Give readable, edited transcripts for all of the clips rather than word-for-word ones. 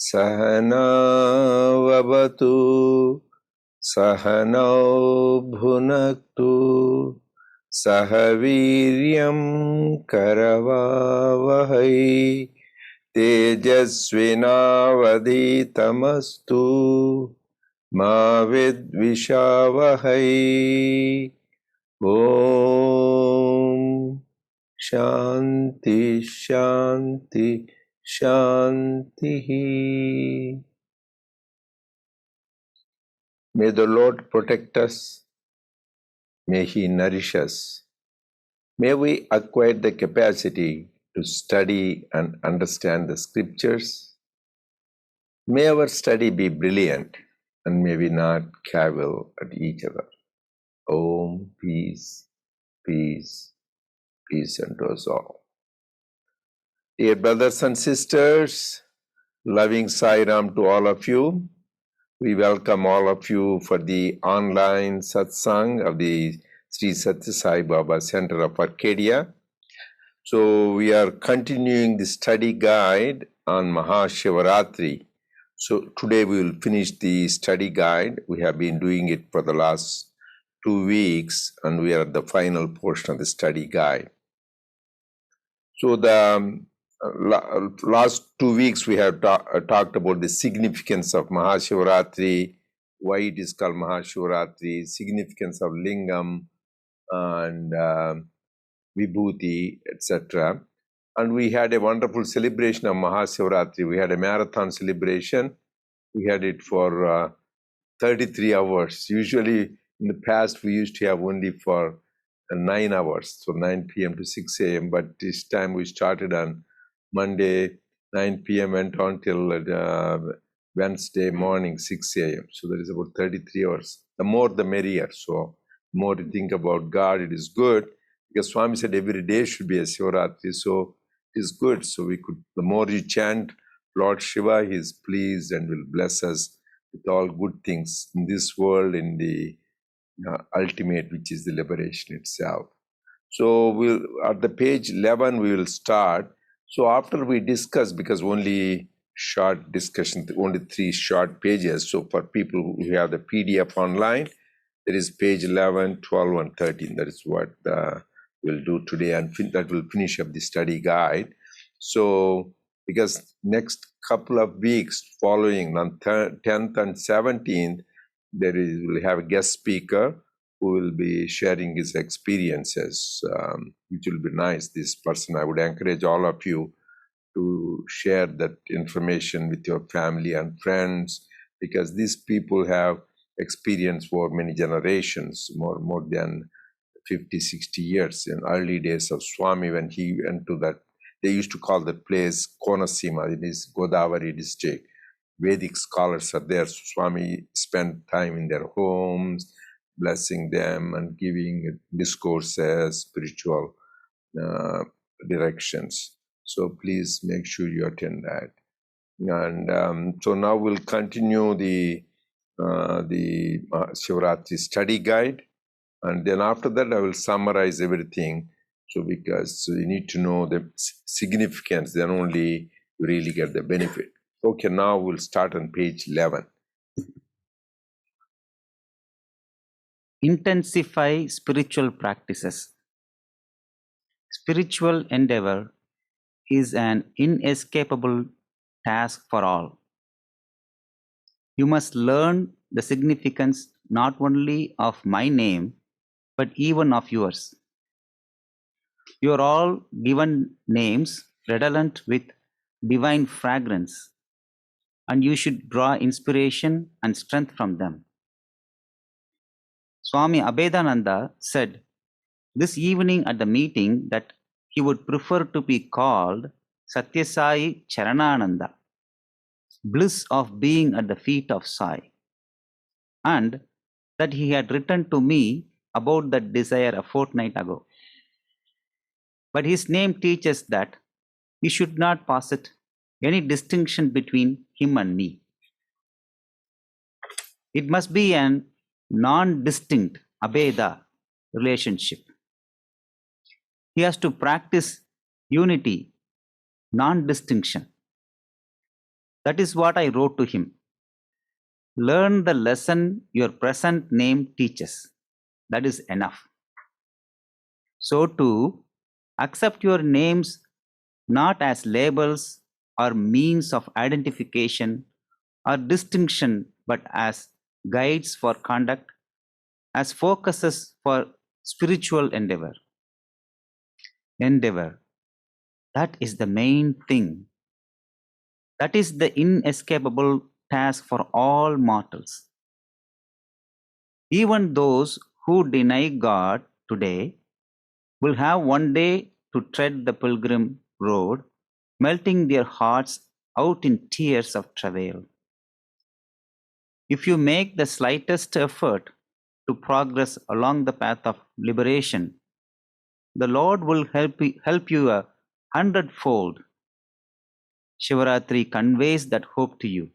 Sahanavavatu Sahanau bhunaktu Sahaviryam karavavahai Tejasvinavaditamastu Ma vidvishavahai. Om Shanti Shanti Shanti. May the Lord protect us. May He nourish us. May we acquire the capacity to study and understand the scriptures. May our study be brilliant, and may we not cavil at each other. Om, peace, peace, peace unto us all. Dear brothers and sisters, loving Sai Ram to all of you. We welcome all of you for the online satsang of the Sri Sathya Sai Baba Center of Arcadia. So we are continuing the study guide on Maha Shivaratri. So today we will finish the study guide. We have been doing it for the last 2 weeks, and we are at the final portion of the study guide. So the last 2 weeks we have talked about the significance of Maha Shivaratri, why it is called Maha Shivaratri, significance of Lingam and Vibhuti, etc. And we had a wonderful celebration of Maha Shivaratri. We had a marathon celebration. We had it for 33 hours. Usually in the past we used to have only for 9 hours, so 9 p.m. to 6 a.m. But this time we started on Monday, 9 p.m. went on till Wednesday morning, 6 a.m. So there is about 33 hours. The more the merrier. So the more you think about God, it is good. Because Swami said every day should be a Shivaratri. So it is good. So we could, the more you chant Lord Shiva, He is pleased and will bless us with all good things in this world, in the ultimate, which is the liberation itself. So we'll at the page 11 we will start. So after we discuss, because only short discussion, only 3 short pages. So for people who have the PDF online, there is page 11, 12, and 13. That is what we'll do today, and that will finish up the study guide. So because next couple of weeks following on 10th and 17th, we'll have a guest speaker who will be sharing his experiences, which will be nice. This person, I would encourage all of you to share that information with your family and friends, because these people have experience for many generations, more than 50, 60 years. In early days of Swami, when he went to that, they used to call the place Konasima, it is Godavari district. Vedic scholars are there. So Swami spent time in their homes, blessing them and giving discourses, spiritual directions. So please make sure you attend that. And so now we'll continue the Shivaratri study guide, and then after that I will summarize everything. So because you need to know the significance, then only you really get the benefit. Okay, now we'll start on page 11. Intensify spiritual practices. Spiritual endeavor is an inescapable task for all. You must learn the significance not only of my name, but even of yours. You are all given names redolent with divine fragrance, and you should draw inspiration and strength from them. Swami Abhedananda said this evening at the meeting that he would prefer to be called Sathya Sai Charanananda, bliss of being at the feet of Sai, and that he had written to me about that desire a fortnight ago. But his name teaches that we should not pass it any distinction between him and me. It must be an non-distinct abheda relationship. He has to practice unity, non-distinction. That is what I wrote to him. Learn the lesson your present name teaches. That is enough. So too, accept your names not as labels or means of identification or distinction, but as guides for conduct, as focuses for spiritual endeavor. That is the main thing. That is the inescapable task for all mortals. Even those who deny God today will have one day to tread the pilgrim road, melting their hearts out in tears of travail. If you make the slightest effort to progress along the path of liberation, the Lord will help you 100-fold. Shivaratri conveys that hope to you.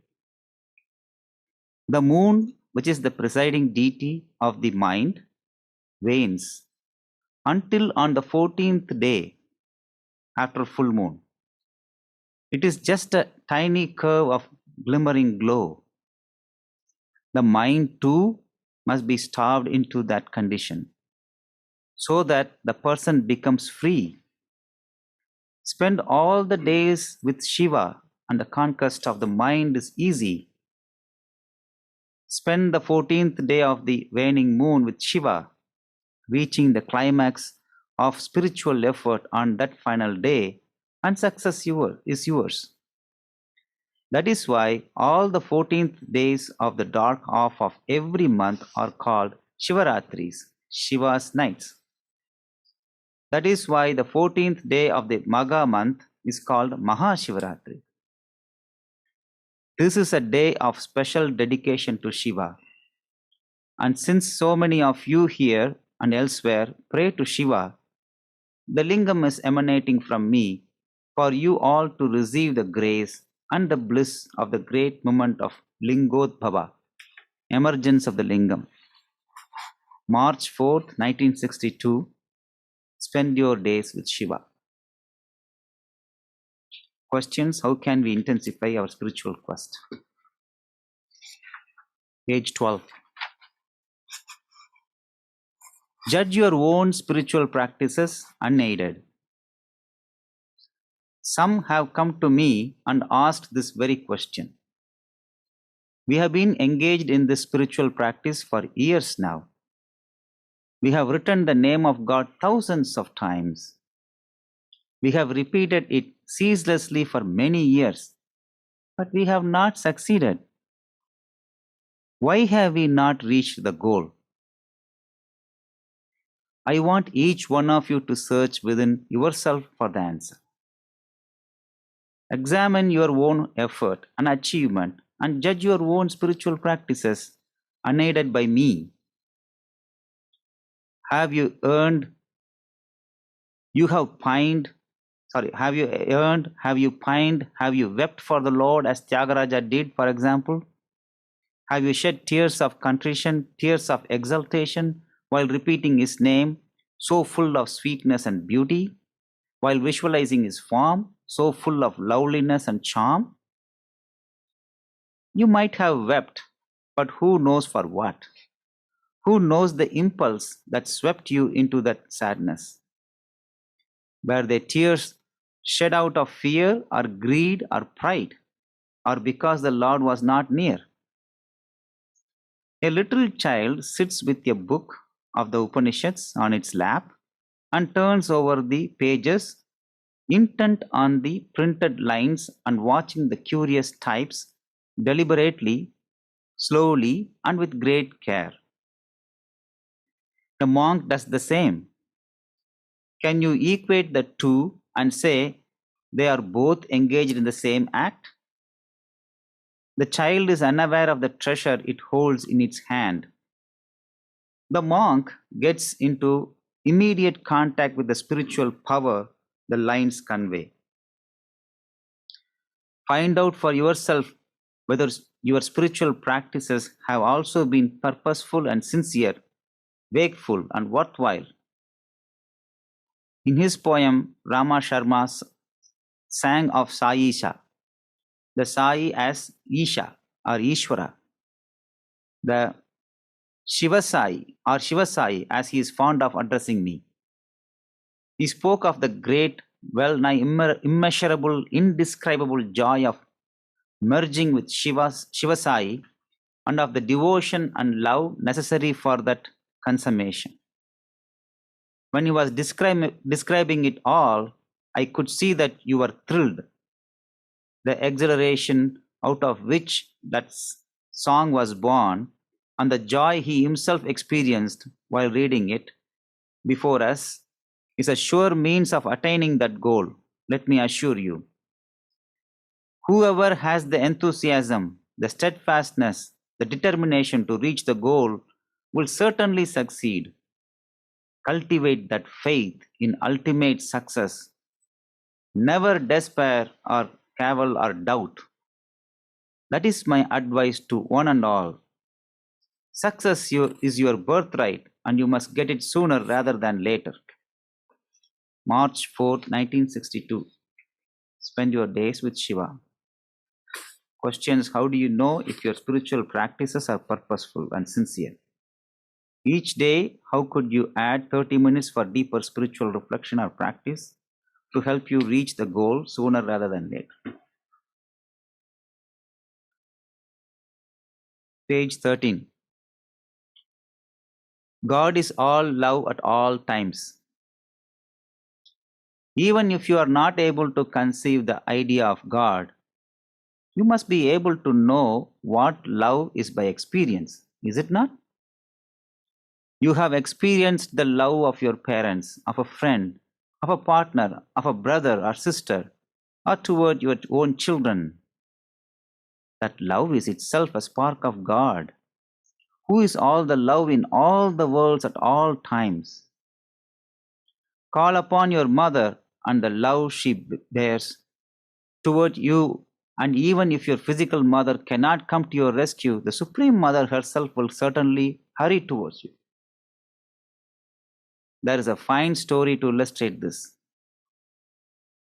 The moon, which is the presiding deity of the mind, wanes until on the 14th day after full moon. It is just a tiny curve of glimmering glow. The mind too must be starved into that condition so that the person becomes free. Spend all the days with Shiva and the conquest of the mind is easy. Spend the 14th day of the waning moon with Shiva, reaching the climax of spiritual effort on that final day, and success is yours. That is why all the 14th days of the dark half of every month are called Shivaratris, Shiva's nights. That is why the 14th day of the Magha month is called Maha Shivaratri. This is a day of special dedication to Shiva. And since so many of you here and elsewhere pray to Shiva, the Lingam is emanating from me for you all to receive the grace and the bliss of the great moment of Lingodbhava, emergence of the Lingam. March 4th, 1962, spend your days with Shiva. Questions: how can we intensify our spiritual quest? Page 12. Judge your own spiritual practices unaided. Some have come to me and asked this very question. We have been engaged in this spiritual practice for years now. We have written the name of God thousands of times. We have repeated it ceaselessly for many years, but we have not succeeded. Why have we not reached the goal? I want each one of you to search within yourself for the answer. Examine your own effort and achievement and judge your own spiritual practices unaided by me. Have you earned? Have you earned? Have you pined? Have you wept for the Lord as Tyagaraja did, for example? Have you shed tears of contrition, tears of exultation while repeating his name, so full of sweetness and beauty, while visualizing his form, so full of loveliness and charm? You might have wept, but who knows for what? Who knows the impulse that swept you into that sadness? Were they tears shed out of fear or greed or pride, or because the Lord was not near? A little child sits with a book of the Upanishads on its lap and turns over the pages, intent on the printed lines and watching the curious types deliberately, slowly, and with great care. The monk does the same. Can you equate the two and say they are both engaged in the same act? The child is unaware of the treasure it holds in its hand. The monk gets into immediate contact with the spiritual power the lines convey. Find out for yourself whether your spiritual practices have also been purposeful and sincere, wakeful and worthwhile. In his poem, Rama Sharma sang of Sai Isha, the Sai as Isha or Ishvara, the Shivasai or Shivasai as he is fond of addressing me. He spoke of the great, well nigh immeasurable, indescribable joy of merging with Shivasai and of the devotion and love necessary for that consummation. When he was describing it all, I could see that you were thrilled. The exhilaration out of which that song was born and the joy he himself experienced while reading it before us is a sure means of attaining that goal, let me assure you. Whoever has the enthusiasm, the steadfastness, the determination to reach the goal will certainly succeed. Cultivate that faith in ultimate success. Never despair or cavil or doubt. That is my advice to one and all. Success is your birthright and you must get it sooner rather than later. March 4th, 1962. Spend your days with Shiva. Questions: how do you know if your spiritual practices are purposeful and sincere? Each day, how could you add 30 minutes for deeper spiritual reflection or practice to help you reach the goal sooner rather than later? Page 13. God is all love at all times. Even if you are not able to conceive the idea of God, you must be able to know what love is by experience, is it not? You have experienced the love of your parents, of a friend, of a partner, of a brother or sister, or toward your own children. That love is itself a spark of God, who is all the love in all the worlds at all times. Call upon your mother and the love she bears toward you, and even if your physical mother cannot come to your rescue, the Supreme Mother herself will certainly hurry towards you. There is a fine story to illustrate this.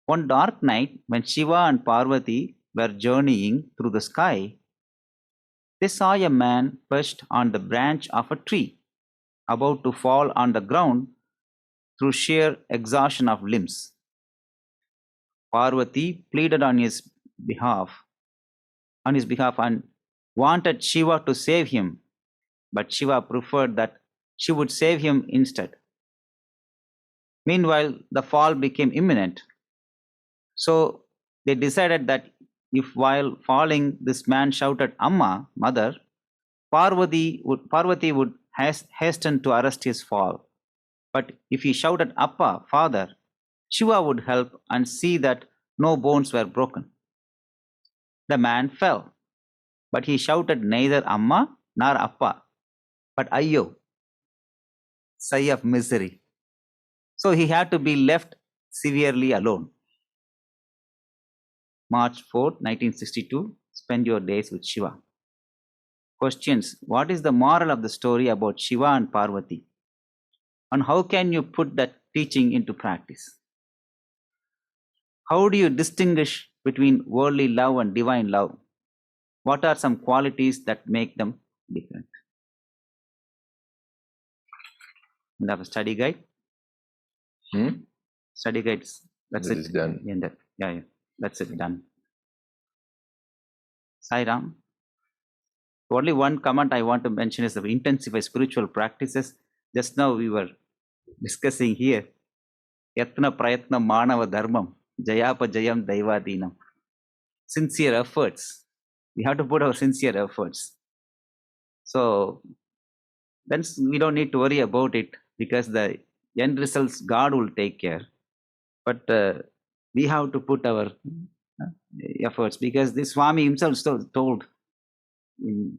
One dark night, when Shiva and Parvati were journeying through the sky, they saw a man perched on the branch of a tree, about to fall on the ground through sheer exhaustion of limbs. Parvati pleaded on his behalf and wanted Shiva to save him, but Shiva preferred that she would save him instead. Meanwhile, the fall became imminent. So they decided that if while falling this man shouted Amma, mother, Parvati would hasten to arrest his fall. But if he shouted Appa, father, Shiva would help and see that no bones were broken. The man fell, but he shouted neither Amma nor Appa, but Ayyo, sigh of misery. So he had to be left severely alone. March 4th, 1962. Spend your days with Shiva. Questions: what is the moral of the story about Shiva and Parvati? And how can you put that teaching into practice? How do you distinguish between worldly love and divine love? What are some qualities that make them different? We have a study guide. Study guides. That's That it. is done. Yeah. That's it. Done. Sai Ram. Only one comment I want to mention is the intensify spiritual practices. Just now we were discussing here. Yatna prayatna manava dharmam. Jayapa jayam daivadinam. Sincere efforts. We have to put our sincere efforts. So then we don't need to worry about it because the end results God will take care. But we have to put our efforts because this Swami himself told in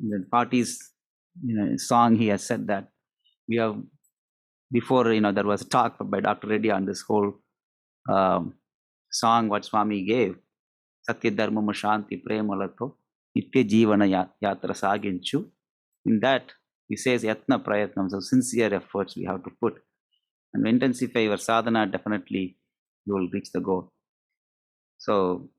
the party's song, he has said that we have before there was a talk by Dr. Reddy on this whole song what Swami gave. Sathya Dharmama Shanti Premalato Nitya Jivana Yatra Saginchu. In that, he says Yatna Prayatnam, so sincere efforts we have to put. And intensify your sadhana, definitely you will reach the goal. So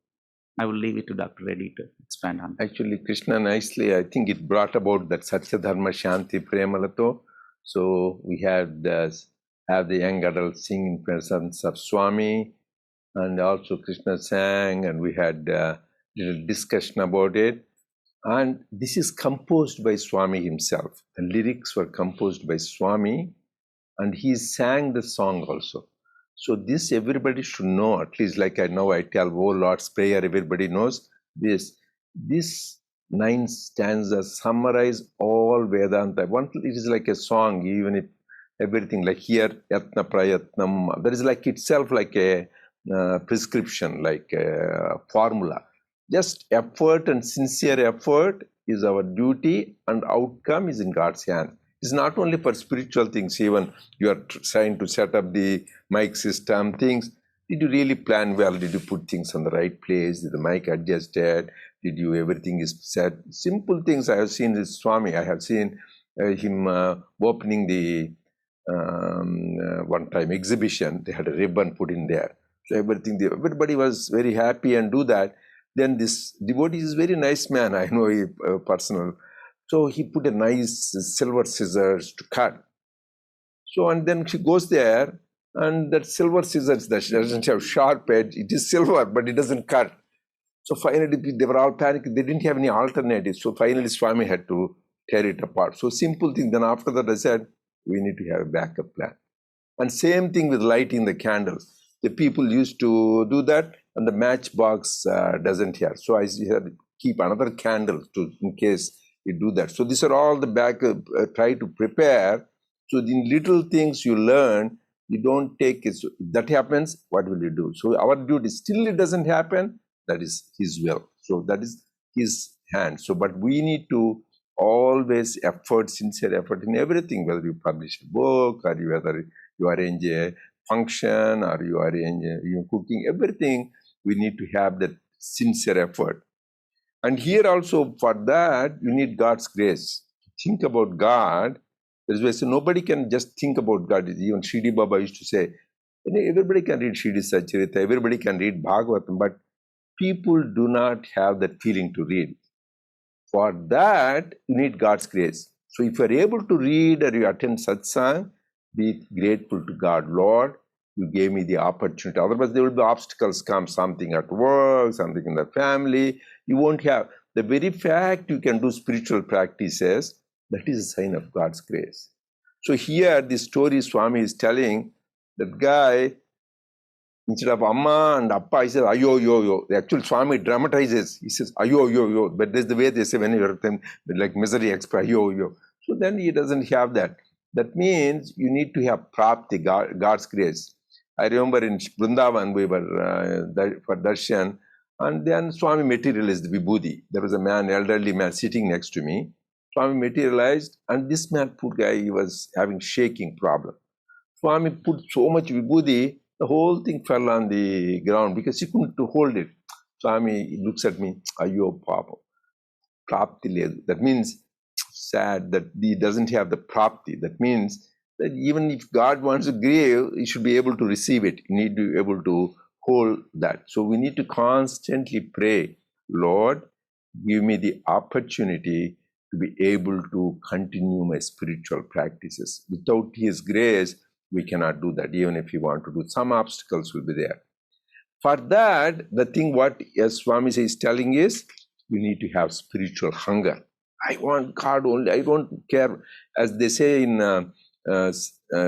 I will leave it to Dr. Reddy to expand on. Actually, Krishna nicely, I think it brought about that Satya Dharma Shanti Premalato. So we had have the young adults sing in presence of Swami, and also Krishna sang, and we had little discussion about it. And this is composed by Swami himself. The lyrics were composed by Swami, and he sang the song also. So this everybody should know, at least like I know I tell, oh Lord's Prayer, everybody knows this. This 9 stanzas summarize all Vedanta. It is like a song, even if everything like here, Yatna Prayatnam, there is like itself like a prescription, like a formula. Just effort and sincere effort is our duty, and outcome is in God's hand. It's not only for spiritual things, even you are trying to set up the mic system, things. Did you really plan well? Did you put things on the right place? Did the mic adjusted? Did you, everything is set? Simple things I have seen with Swami. I have seen him opening the one time exhibition. They had a ribbon put in there. So everybody was very happy and do that. Then this devotee is very nice man. I know he personal. So he put a nice silver scissors to cut. So, and then she goes there, and that silver scissors that doesn't have sharp edge. It is silver, but it doesn't cut. So finally, they were all panicking. They didn't have any alternative. So finally, Swami had to tear it apart. So simple thing. Then after that, I said, we need to have a backup plan. And same thing with lighting the candles. The people used to do that, and the matchbox doesn't have. So I had to keep another candle in case you do that. So these are all the backup. Try to prepare. So the little things you learn, you don't take it. So if that happens, what will you do? So our duty, still it doesn't happen, that is His will. So that is His hand. So, but we need to always effort, sincere effort in everything, whether you publish a book or whether you arrange a function or you arrange cooking, everything, we need to have that sincere effort. And here also for that, you need God's grace. Think about God. There's why nobody can just think about God. Even Shidi Baba used to say, everybody can read Shidi Sacharita, everybody can read Bhagavatam, but people do not have that feeling to read. For that, you need God's grace. So if you are able to read or you attend satsang, be grateful to God. Lord, you gave me the opportunity. Otherwise, there will be obstacles come, something at work, something in the family. You won't have. The very fact you can do spiritual practices, that is a sign of God's grace. So here, the story Swami is telling, that guy, instead of Amma and Appa, he says, Ayo, yo, yo. The actual Swami dramatizes. He says, Ayo, yo, yo. But that's the way they say when you hear them, like misery express, Ayo, yo. So then he doesn't have that. That means you need to have prapti, God's grace. I remember in Vrindavan, we were for darshan, and then Swami materialized Vibhuti. There was a man, elderly man, sitting next to me. Swami materialized, and this man, poor guy, he was having shaking problem. Swami put so much Vibhuti, the whole thing fell on the ground because he couldn't hold it. Swami looks at me, Ayo Papa, prapti ledu. That means sad that he doesn't have the prapti. That means that even if God wants to give, he should be able to receive it. He need to be able to hold that. So we need to constantly pray, Lord, give me the opportunity to be able to continue my spiritual practices. Without His grace, we cannot do that. Even if you want to do, some obstacles will be there. For that, the thing what Swami is telling is, you need to have spiritual hunger. I want God only. I don't care. As they say in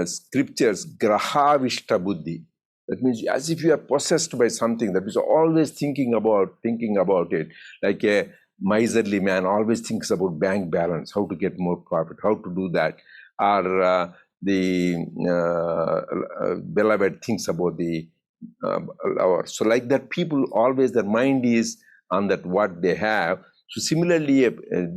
scriptures, graha vishta buddhi. That means as if you are possessed by something that is always thinking about it. Like a miserly man always thinks about bank balance, how to get more profit, how to do that. Or the beloved thinks about the lover. So like that, people always, their mind is on that what they have. So similarly, a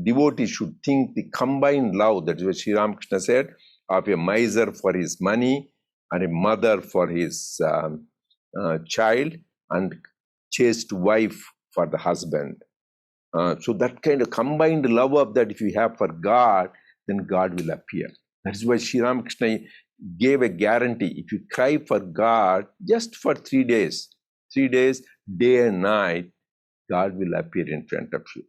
devotee should think the combined love, that is what Sri Ramakrishna said, of a miser for his money and a mother for his child and chaste wife for the husband. So that kind of combined love of that, if you have for God, then God will appear. That's why Sri Ramakrishna gave a guarantee. If you cry for God just for 3 days, day and night, God will appear in front of you.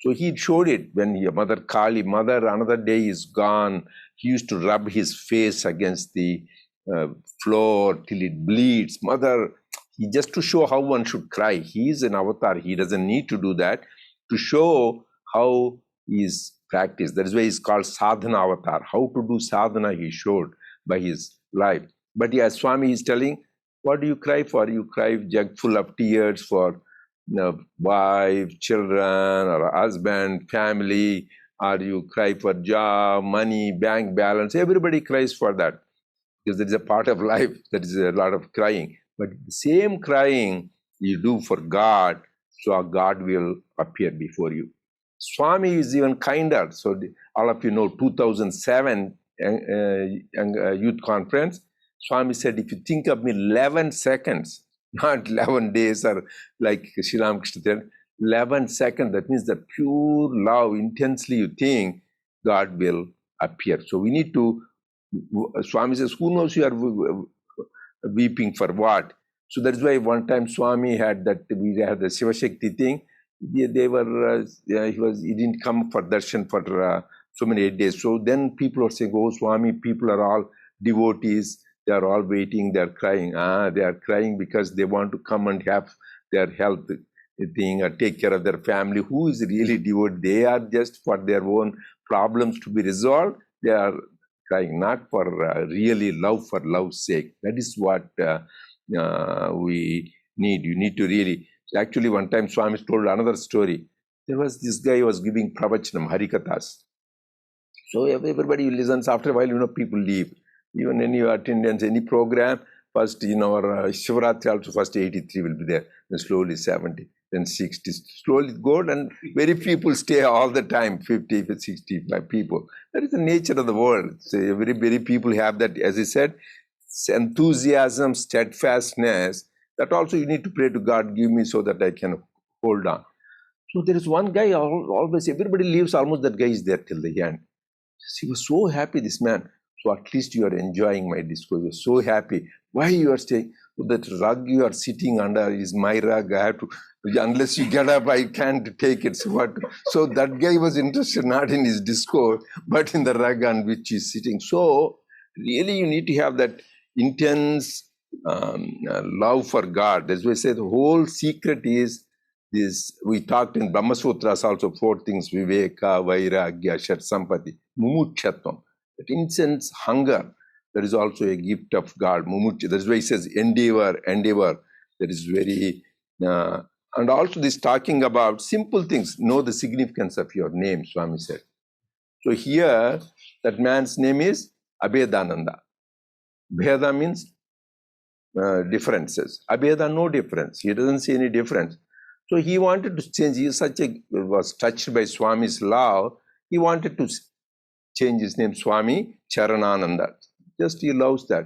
So he showed it when your mother Kali, mother, another day is gone. He used to rub his face against the floor till it bleeds. Mother, he just to show how one should cry. He is an avatar. He doesn't need to do that. To show how he is practiced. That is why he's called sadhana avatar. How to do sadhana he showed by his life. But yeah, Swami is telling, what do you cry for? You cry jug full of tears for wife, children, or husband, family, or you cry for job, money, bank balance. Everybody cries for that because that is a part of life. That is a lot of crying. But the same crying you do for God, so God will appear before you. Swami is even kinder. So all of you know 2007 youth conference. Swami said, if you think of me 11 seconds, not 11 days or like Sri Ramakrishna said, 11 seconds, that means the pure love, intensely you think, God will appear. So we need to, Swami says, who knows you are weeping for what? So that's why one time Swami had that, we had the Shiva Shakti thing. They were, he didn't come for darshan for so many 8 days. So then people are saying, oh Swami, people are all devotees. They are all waiting, they are crying. They are crying because they want to come and have their health thing or take care of their family. Who is really devoted? They are just for their own problems to be resolved. They are crying, not for really love for love's sake. That is what we need. You need to really. Actually, one time Swami told another story. There was this guy who was giving pravachanam, harikathas. So everybody listens. After a while, people leave. Even any attendance, any program, first in our Shivaratri also, first 83 will be there, then slowly 70, then 60, slowly go, and very people stay all the time, 50, 65 people. That is the nature of the world. So very people have that, as I said, enthusiasm, steadfastness, that also you need to pray to God, give me so that I can hold on. So there is one guy, always, everybody leaves, almost that guy is there till the end. He was so happy, this man. So at least you are enjoying my discourse. You're so happy. Why you are staying? That rug you are sitting under is my rug. I have to, unless you get up, I can't take it. So that guy was interested not in his discourse, but in the rug on which he's sitting. So really you need to have that intense love for God. That's why I say the whole secret is this. We talked in Brahma Sutras also 4 things: Viveka, Vairagya, Shat Sampati, Mumuchatvam. That intense hunger, that is also a gift of God. Mumucha. That's why he says endeavor. That is very, and also this talking about simple things. Know the significance of your name, Swami said. So here, that man's name is Abhedananda. Bheda means differences. Abheda, no difference. He doesn't see any difference. So he wanted to change. He was touched by Swami's love. He wanted to change his name, Swami Charanananda. Just he loves that.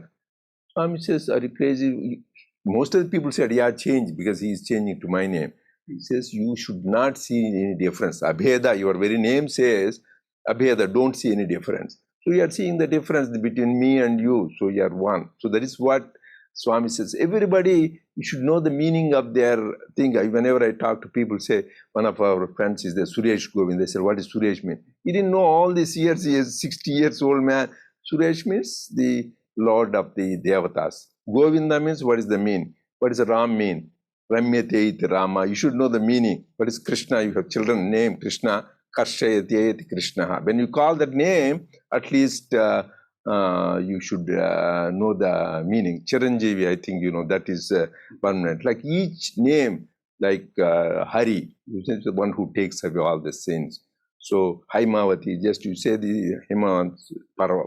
Swami says, are you crazy? Most of the people said, yeah, change, because he is changing to my name. He says, you should not see any difference. Abheda, your very name says, Abheda, don't see any difference. So you are seeing the difference between me and you. So you are one. So that is what Swami says. Everybody, you should know the meaning of their thing. Whenever I talk to people, say, one of our friends is there, Suresh Govind. They said, what does Suresh mean? He didn't know all these years. He is 60 years old man. Suresh means the Lord of the Devatas. Govinda means, what is the mean? What does Ram mean? Ramyate iti Rama. You should know the meaning. What is Krishna? You have children name Krishna. Karshayate iti Krishna. When you call that name, at least you should know the meaning. Chiranjeevi, I think you know, that is permanent. Like each name, like Hari, is the one who takes away all the sins. So Haimavati, just you say the Himavati,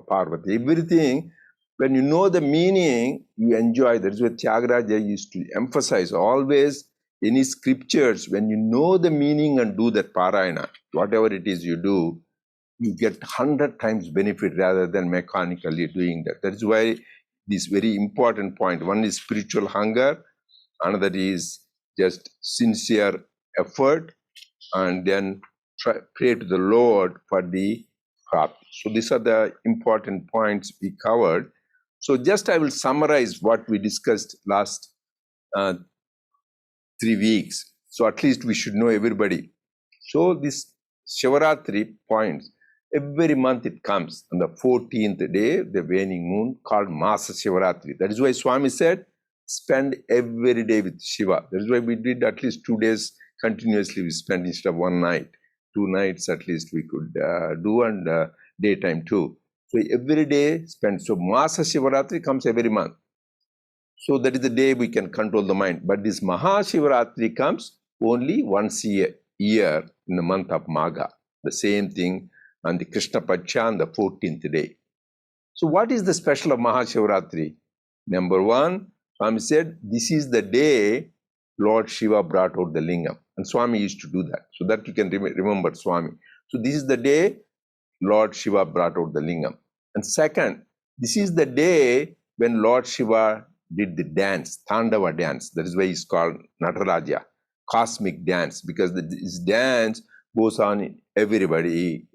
Parvati, everything. When you know the meaning, you enjoy. That is what Tyagaraja used to emphasize always. Any scriptures, when you know the meaning and do that parayana, whatever it is you do, you get 100 times benefit rather than mechanically doing that. That is why this very important point. One is spiritual hunger, another is just sincere effort, and then pray to the Lord for the path. So these are the important points we covered. So just I will summarize what we discussed last uh, 3 weeks. So at least we should know everybody. So this Shivaratri points, every month it comes on the 14th day, the waning moon, called Maha Shivaratri. That is why Swami said, spend every day with Shiva. That is why we did at least 2 days continuously. We spent instead of one night, 2 nights at least we could do, and daytime too. So every day spend. So Maha Shivaratri comes every month. So that is the day we can control the mind. But this Maha Shivaratri comes only once a year in the month of Magha. The same thing on the Krishna Paksha on the 14th day. So what is the special of Maha Shivaratri? Number one, Swami said, this is the day Lord Shiva brought out the Lingam. And Swami used to do that. So that you can remember Swami. So this is the day Lord Shiva brought out the Lingam. And second, this is the day when Lord Shiva did the dance, Tandava dance. That is why it's called Nataraja, cosmic dance, because this dance goes on in everybody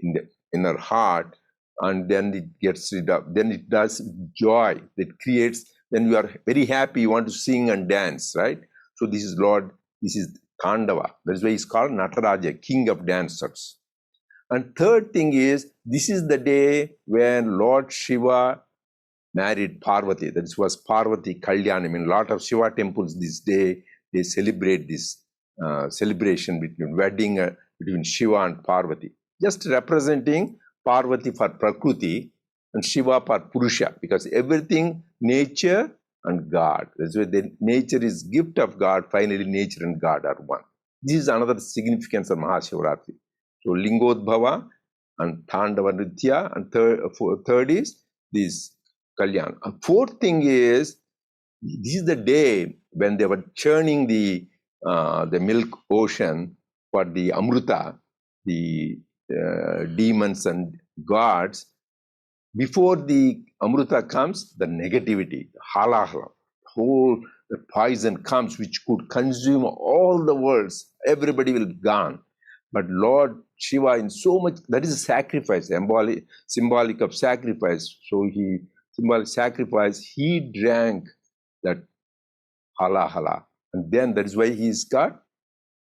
in her heart, and then it gets rid of, then it does joy. It creates, when you are very happy, you want to sing and dance, right? So this is Lord, this is Tandava. That is why it's called Nataraja, king of dancers. And third thing is, this is the day when Lord Shiva married Parvati. That was Parvati Kalyanam. In a lot of Shiva temples this day, they celebrate this celebration between wedding between Shiva and Parvati. Just representing Parvati for Prakriti and Shiva for Purusha, because everything, nature and God. That's why the nature is gift of God. Finally, nature and God are one. This is another significance of Maha Shivaratri. So Lingodbhava and Tandava Nritya, and third is this Kalyan. And fourth thing is, this is the day when they were churning the milk ocean for the Amruta, the demons and gods. Before the Amruta comes, the negativity, the halahala, whole the poison comes which could consume all the worlds. Everybody will be gone. But Lord Shiva, in so much, that is a sacrifice, symbolic of sacrifice. So symbolic sacrifice, he drank that hala. And then that is why he's got,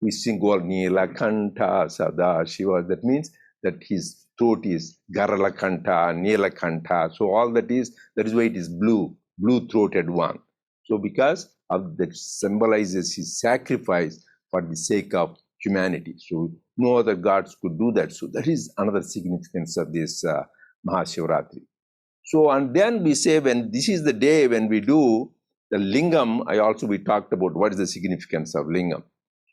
we sing all Nila Kanta Sada Shiva. That means that his throat is Garala Kanta, Nila Kanta. So all that is why it is blue-throated one. So because of that symbolizes his sacrifice for the sake of humanity. So no other gods could do that. So that is another significance of this Maha Shivaratri. So, and then we say, when this is the day when we do the Lingam, we talked about what is the significance of Lingam.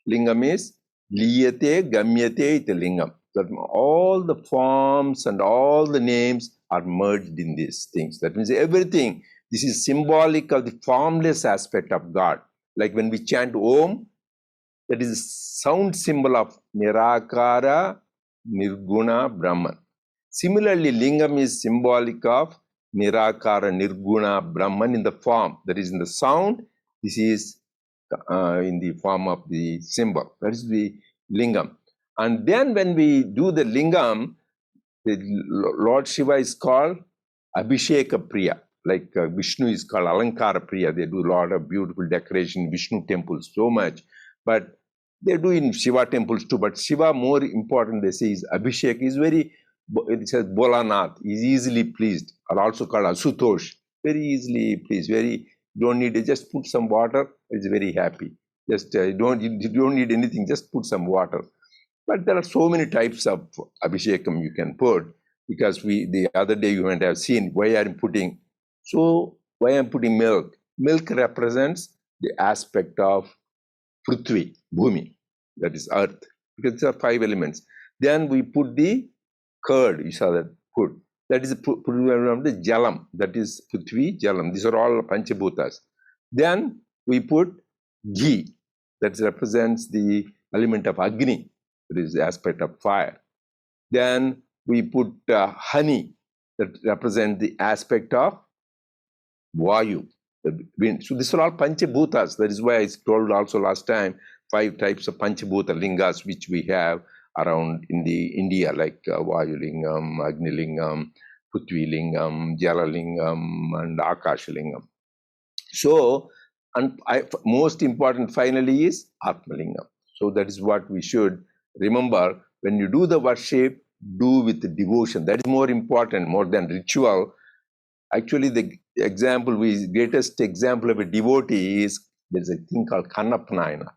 Lingam is Liyate Gamyate iti Lingam. That all the forms and all the names are merged in these things. That means everything. This is symbolic of the formless aspect of God. Like when we chant Om, that is a sound symbol of Nirakara, Nirguna, Brahman. Similarly, Lingam is symbolic of Nirakara, Nirguna, Brahman in the form. That is in the sound. This is in the form of the symbol. That is the Lingam. And then when we do the Lingam, the Lord Shiva is called Abhisheka Priya. Like Vishnu is called Alankara Priya. They do a lot of beautiful decoration in Vishnu temples, so much. But they do in Shiva temples too. But Shiva, more important, they say, is Abhishek. Is very, it says Bolanath, is easily pleased, or also called Asutosh. Very easily pleased. Very, don't need it. Just put some water. It's very happy. Just you don't need anything. Just put some water. But there are so many types of Abhishekam you can put, because the other day you might have seen why I'm putting. So why I'm putting milk? Milk represents the aspect of Prithvi, Bhumi, that is earth, because there are 5 elements. Then we put the curd, you saw that put. That is the Jalam, that is Prithvi, Jalam. These are all Panchabhutas. Then we put ghee, that represents the element of Agni, that is the aspect of fire. Then we put honey, that represents the aspect of Vayu, the wind. So these are all Panchabhutas. That is why I told also last time 5 types of Panchabhuta lingas which we have around in the India, like Vayu Lingam, Agni Lingam, Prithvi Lingam, Jala Lingam, and Akash Lingam. So, and most important finally is Atma Lingam. So that is what we should remember. When you do the worship, do with devotion. That is more important, more than ritual. Actually, the greatest example of a devotee is, there's a thing called Kannappa.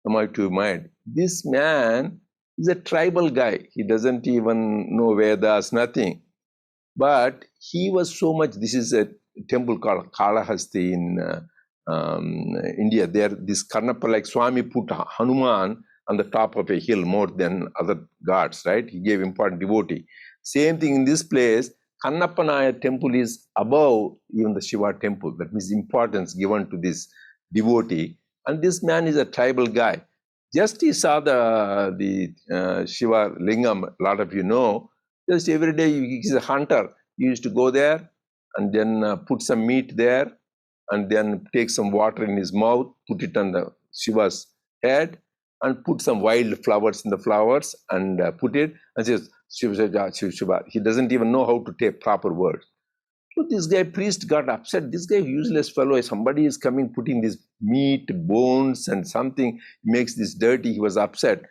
Am I to mind? This man is a tribal guy. He doesn't even know Vedas, nothing. But he was so much. This is a temple called Kalahasti in India. There, this Karnappa, like Swami put Hanuman on the top of a hill more than other gods, right? He gave important devotee. Same thing in this place. Kannappanaya temple is above even the Shiva temple. That means importance given to this devotee. And this man is a tribal guy. Just he saw the Shiva Lingam, a lot of you know. Just every day he's a hunter. He used to go there and then put some meat there and then take some water in his mouth, put it on the Shiva's head and put some wild flowers in the flowers and put it and says, Shiva, Shiva, Shiva. He doesn't even know how to take proper words. So this guy, priest, got upset. This guy, useless fellow, somebody is coming, putting this meat, bones and something, makes this dirty. He was upset.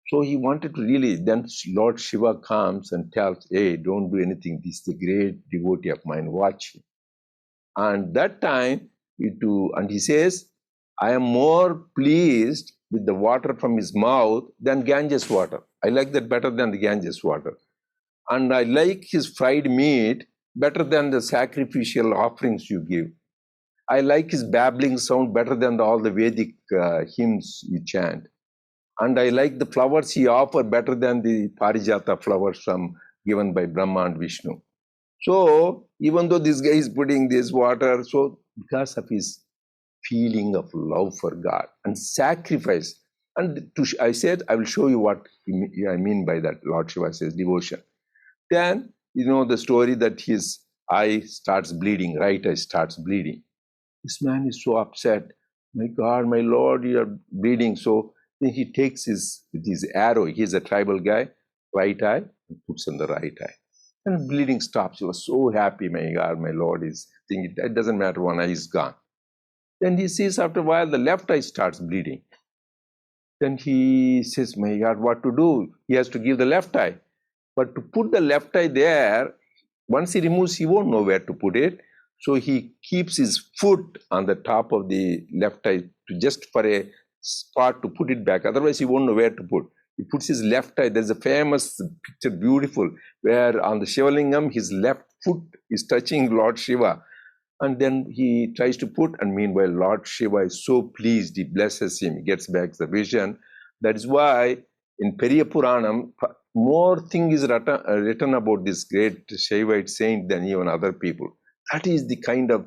So he wanted to really, then Lord Shiva comes and tells, hey, don't do anything. This is a great devotee of mine, watch him. And that time, and he says, I am more pleased with the water from his mouth than Ganges water. I like that better than the Ganges water. And I like his fried meat better than the sacrificial offerings you give. I like his babbling sound better than all the Vedic hymns you chant. And I like the flowers he offers better than the Parijata flowers given by Brahma and Vishnu. So even though this guy is putting this water, so because of his feeling of love for God and sacrifice, and I said, I will show you what I mean by that. Lord Shiva says devotion. Then, you know the story that his eye starts bleeding, right eye starts bleeding. This man is so upset. My God, my Lord, you are bleeding. So then he takes his arrow, he's a tribal guy, right eye, and puts on the right eye. And bleeding stops. He was so happy, my God, my Lord is thinking, it doesn't matter, one eye is gone. Then he sees after a while the left eye starts bleeding. Then he says, my God, what to do? He has to give the left eye. But to put the left eye there, once he removes, he won't know where to put it. So he keeps his foot on the top of the left eye just for a spot to put it back. Otherwise, he won't know where to put. He puts his left eye. There's a famous picture, beautiful, where on the Shiva Lingam, his left foot is touching Lord Shiva. And then he tries to put, and meanwhile, Lord Shiva is so pleased, he blesses him, he gets back the vision. That is why in Periya Puranam, more thing is written about this great Shaivite saint than even other people. That is the kind of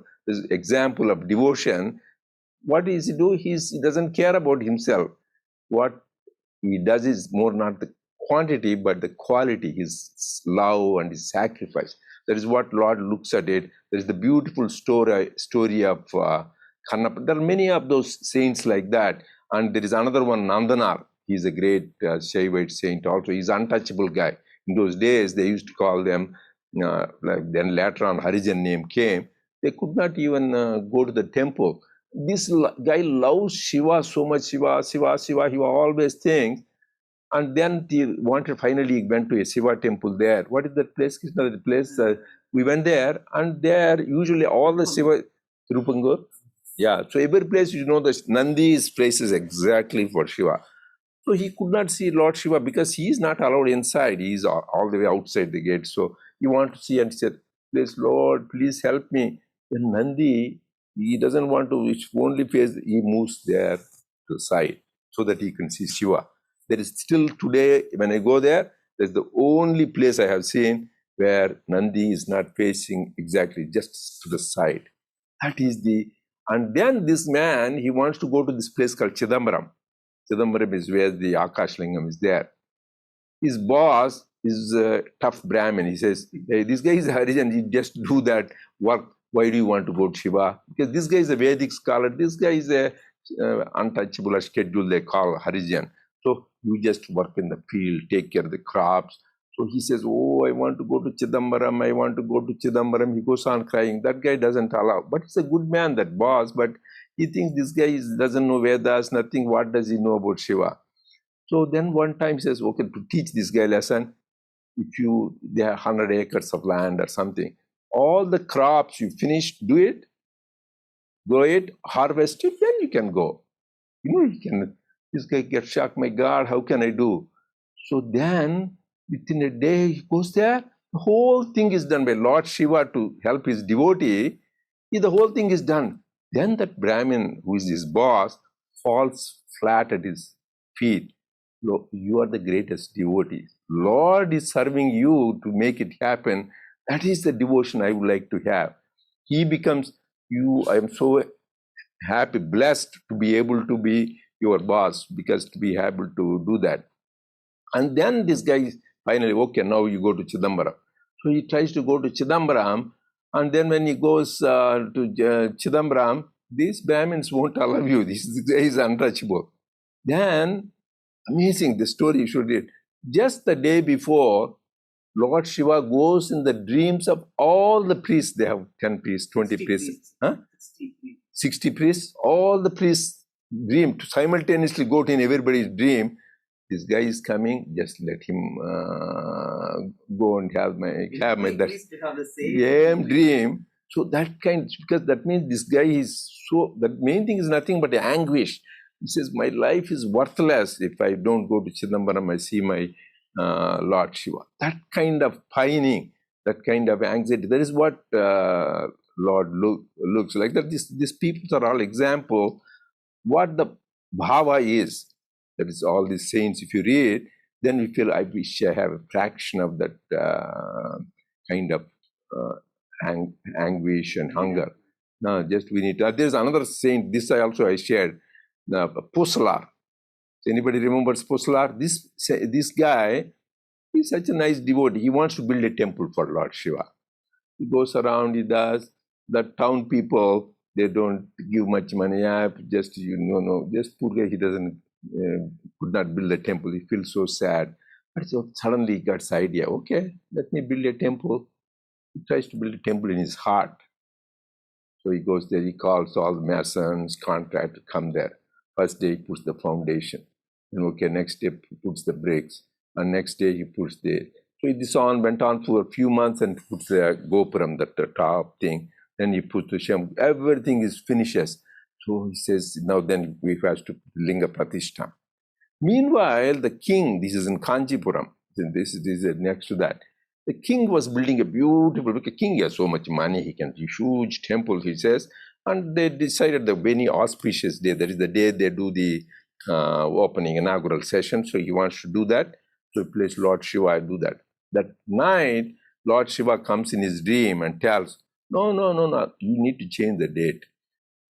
example of devotion. What does he do? He doesn't care about himself. What he does is more not the quantity, but the quality, his love and his sacrifice. That is what Lord looks at it. There is the beautiful story of Karnappa. There are many of those saints like that. And there is another one, Nandanar. He's a great Shaivite saint also. He's an untouchable guy. In those days, they used to call them, then later on Harijan name came. They could not even go to the temple. This guy loves Shiva so much, Shiva, Shiva, Shiva. He always thinks. And then finally he went to a Shiva temple there. What is that place, Krishna? The place we went there, and there usually all the Shiva, Rupangur. Yeah, so every place, you know, the Nandi's place is exactly for Shiva. So he could not see Lord Shiva because he is not allowed inside. He is all the way outside the gate. So he wanted to see and he said, please, Lord, please help me. Then Nandi, he doesn't want to, which only face, he moves there to the side so that he can see Shiva. There is still today, when I go there, that's the only place I have seen where Nandi is not facing exactly, just to the side. That is and then this man, he wants to go to this place called Chidambaram. Chidambaram is where the Akash Lingam is there. His boss is a tough Brahmin. He says, hey, this guy is a Harijan, he just do that work. Why do you want to go to Shiva? Because this guy is a Vedic scholar. This guy is a untouchable schedule they call Harijan. So you just work in the field, take care of the crops. So he says, oh, I want to go to Chidambaram, I want to go to Chidambaram. He goes on crying. That guy doesn't allow. But he's a good man, that boss. But he thinks this guy doesn't know Vedas, nothing. What does he know about Shiva? So then one time he says, okay, to teach this guy lesson, if they have 100 acres of land or something, all the crops you finish, do it, grow it, harvest it, then you can go. This guy gets shocked, my God, how can I do? So then, within a day, he goes there, the whole thing is done by Lord Shiva to help his devotee. The whole thing is done. Then that Brahmin, who is his boss, falls flat at his feet. Look, you are the greatest devotee. Lord is serving you to make it happen. That is the devotion I would like to have. He becomes you. I am so happy, blessed to be able to be your boss, because to be able to do that. And then this guy finally, okay, now you go to Chidambaram. So he tries to go to Chidambaram, and then when he goes to Chidambaram, these Brahmins won't allow you. This guy is untouchable. Then, amazing, the story you should read. Just the day before, Lord Shiva goes in the dreams of all the priests. They have 10 priests, 20 priests. Huh? 60 priests. All the priests dream to simultaneously go to in everybody's dream. This guy is coming, just let him go and have the same dream. So that because that means this guy is so, the main thing is nothing but anguish. He says, my life is worthless if I don't go to Chidambaram, I see my Lord Shiva. That kind of pining, that kind of anxiety, that is what Lord looks like. That these people are all example what the bhava is. That is all these saints, if you read, then we feel, I wish I have a fraction of that kind of anguish and hunger. No, just we need to. There's another saint, this I shared, Pusalar. Anybody remembers Pusalar? This guy is such a nice devotee. He wants to build a temple for Lord Shiva. He goes around, he does. The town people, they don't give much money. Just, just poor guy, he doesn't, could not build a temple. He feels so sad. But so suddenly he got this idea, okay, let me build a temple. He tries to build a temple in his heart. So he goes there, he calls all the masons, contractors to come there. First day he puts the foundation. And okay, next day he puts the bricks. And next day he puts the... So this went on for a few months and puts the gopuram, the top thing. Then he puts the shem. Everything is finishes. So he says, now then we have to linga pratishtha. Meanwhile, the king, this is in Kanchipuram, this is next to that. The king was building a beautiful, because king has so much money, he can do huge temple, he says. And they decided the very auspicious day, that is the day they do the opening inaugural session. So he wants to do that. So he plays Lord Shiva, I do that. That night, Lord Shiva comes in his dream and tells, no, you need to change the date.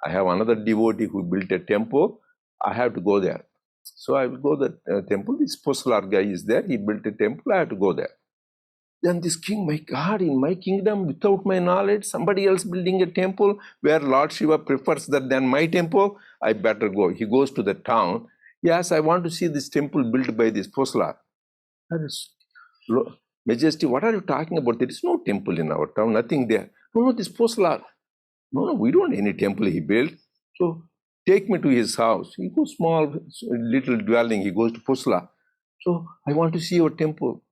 I have another devotee who built a temple. I have to go there. So I will go to the temple. This Pusalar guy is there. He built a temple. I have to go there. Then this king, my God, in my kingdom, without my knowledge, somebody else building a temple where Lord Shiva prefers that than my temple, I better go. He goes to the town. Yes, I want to see this temple built by this Pusalar. Majesty, what are you talking about? There is no temple in our town, nothing there. No, this Pusalar. No, we don't have any temple he built. So take me to his house. He goes small, little dwelling. He goes to Pusla. So I want to see your temple.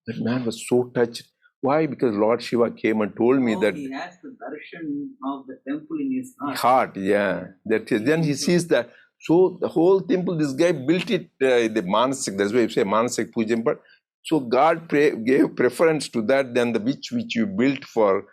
That man was so touched. Why? Because Lord Shiva came and told me that he has the darshan of the temple in his heart. Yeah, that is. Then he sees that. So the whole temple, this guy built it. The Manasik. That's why you say Manasik Pujam. But so God gave preference to that than the which you built for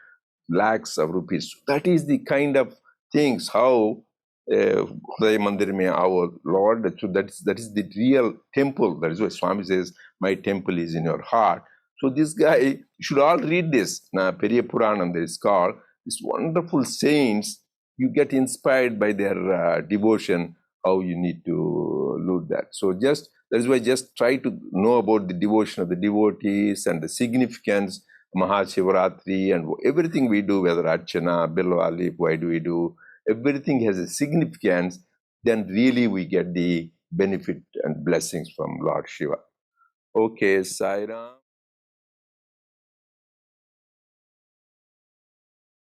lakhs of rupees. That is the kind of things how Hriday Mandir mein our Lord. So that is the real temple. That is why Swami says, my temple is in your heart. So this guy, you should all read this. Periya Puranam, there is called. These wonderful saints, you get inspired by their devotion, how you need to do that. So that is why just try to know about the devotion of the devotees and the significance, Maha Shivaratri and everything we do, whether Archana, Bilwali, why do we do? everything has a significance, then really we get the benefit and blessings from Lord Shiva. Okay, Sai Ram.